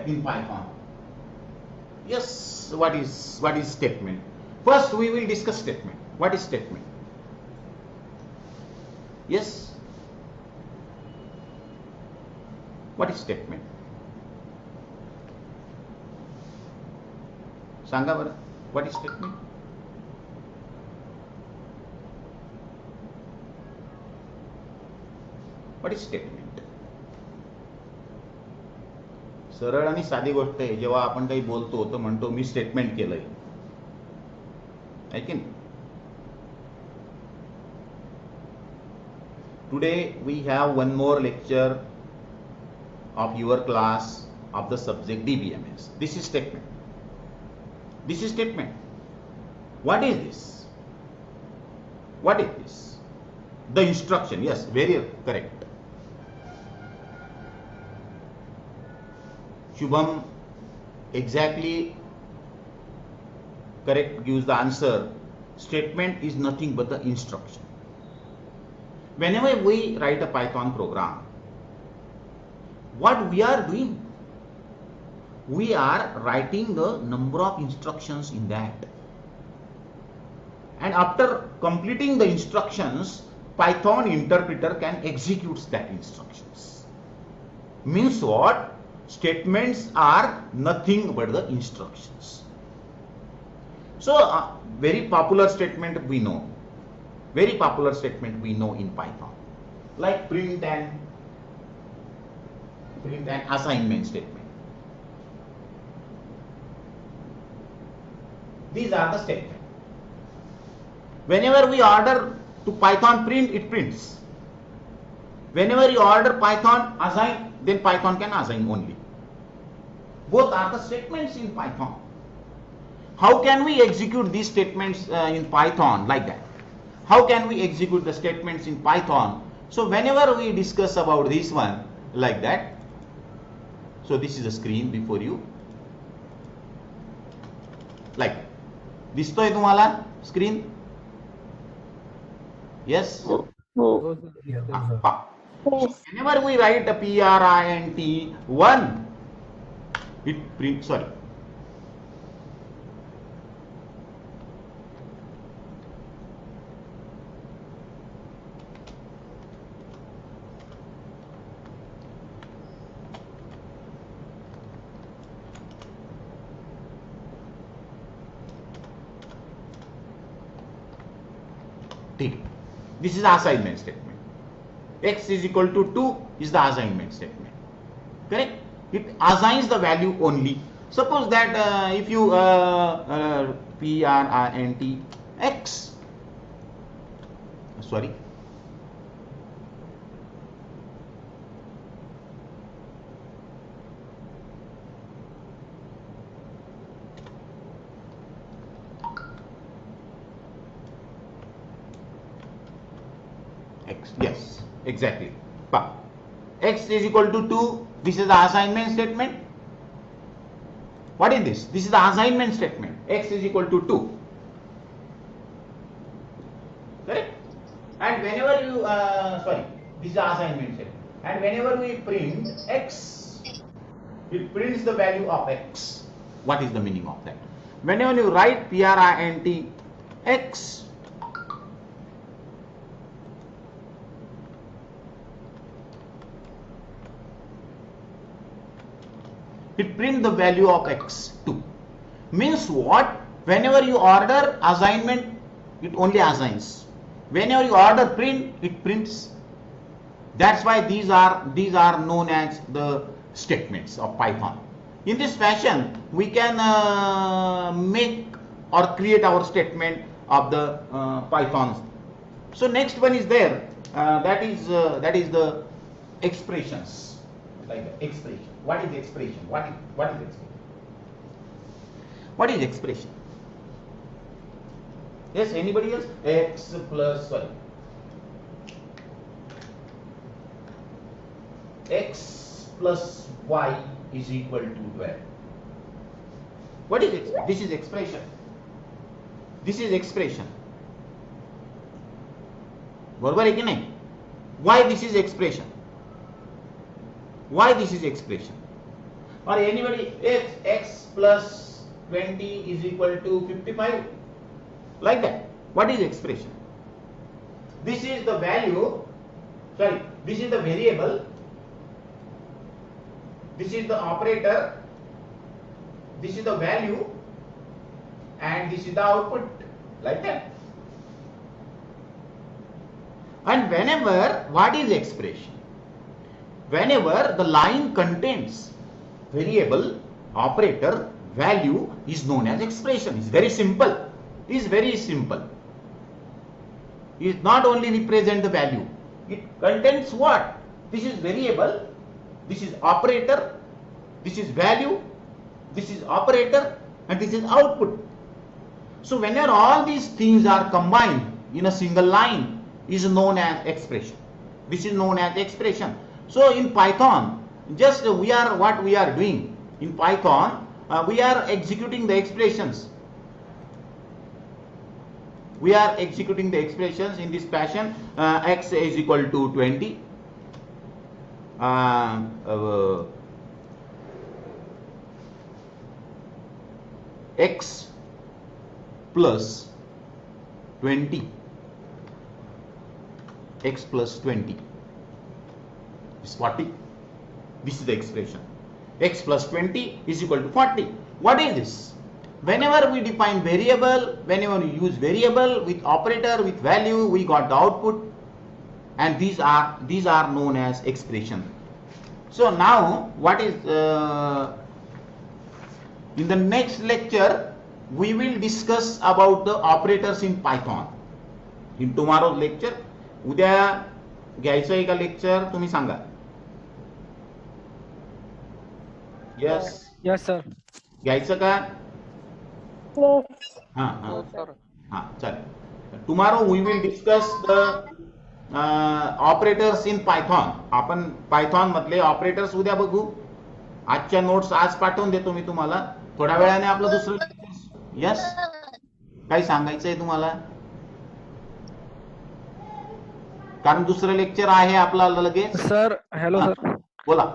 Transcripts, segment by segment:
concept in Python. Yes, what is statement? First we will discuss statement. What is statement? Yes, what is statement? सांगा बरं, what is statement? What is statement? सरळ आणि साधी गोष्ट आहे. जेव्हा आपण काही बोलतो तर म्हणतो मी स्टेटमेंट केलंय, आहे की नाही? Today we have one more lecture of your class of the subject DBMS. This is statement. This is statement. What is this? What is this? The instruction. Yes, very correct. Shubham exactly correct, gives the answer. Statement is nothing but the instruction. Whenever we write a Python program, what we are doing? We are writing the number of instructions in that. And after completing the instructions, Python interpreter can execute that instructions. Means what? Statements are nothing but the instructions. So very popular statement we know. Very popular statement we know in Python, like print and assignment statement. These are the statements. Whenever we order to Python print, it prints. Whenever you order Python assign, then Python can assign only. Both are the statements in Python. How can we execute these statements in Python like that? How can we execute the statements in Python? So whenever we discuss about this one like that, so this is a screen before you, like दिसतोय तुम्हाला screen? Yes. Whenever we write a print1, it prints. Sorry. This is the assignment statement. X is equal to 2 is the assignment statement. Correct? It assigns the value only. Suppose that if you print x, sorry, x, yes, exactly. X is equal to 2. This is the assignment statement. What is this? This is the assignment statement. X is equal to 2. Correct? And whenever you this is the assignment statement. And whenever we print x, it prints the value of x. What is the meaning of that? Whenever you write print x, it prints the value of x2. Means what? Whenever you order assignment, it only assigns. Whenever you order print, it prints. That's why these are known as the statements of Python. In this fashion, we can make or create our statement of the Python. So next one is there. That is the expressions. Like the expression. What is expression? What is expression? What is expression? Yes, anybody else? X plus, sorry, x plus y is equal to 12. What is it? This is expression. This is expression. बरोबर आहे की नाही? Why this is expression? Why this is expression? or anybody, x plus 20 is equal to 55, like that. What is expression? This is the value, sorry, this is the variable, this is the operator, this is the value, and this is the output, like that. And whenever, what is expression? Whenever the line contains variable, operator, value is known as expression. It's very simple. It's very simple. It not only represent the value, it contains what? This is variable, this is operator, this is value, this is operator, and this is output. So whenever all these things are combined in a single line is known as expression. This is known as expression. So in Python, just what we are doing in Python, we are executing the expressions. We are executing the expressions in this fashion. X is equal to 20. X plus 20. X plus 20 is 40. This is the expression. X plus 20 is equal to 40. What is this? Whenever we define variable, whenever we use variable with operator, with value, we got the output, and these are known as expression. So now what is in the next lecture we will discuss about the operators in Python. In tomorrow's lecture, उद्या घ्यायचं आहे का lecture, तुम्ही सांगा. Yes sir घ्यायचं का? हां चालेल. Tomorrow we will discuss the operators in Python. आपण पायथॉन मधले ऑपरेटर्स उद्या बघू. आजच्या नोट्स आज पाठवून देतो मी तुम्हाला. थोड्या वेळाने आपलं दुसरं लेक्चर. यस, काही सांगायचं आहे तुम्हाला? कारण दुसरं लेक्चर आहे आपल्याला लगेच. Sir hello sir. बोला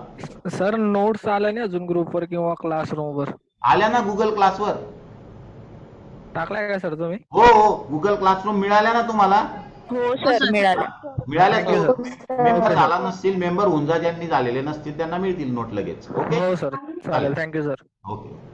सर. नोट्स आल्या नाही अजून ग्रुपवर किंवा क्लासरूम वर? आल्या ना, गुगल क्लासवर टाकलाय का सर तुम्ही? हो हो, गुगल क्लासरूम मिळाल्या ना तुम्हाला? हो सर मिळाल्या. मेंबर झाला नसतील, मेंबर होऊन जा, ज्यांनी झालेले नसतील त्यांना मिळतील नोट लगेच. ओके हो सर चालेल. Thank you sir. ओके.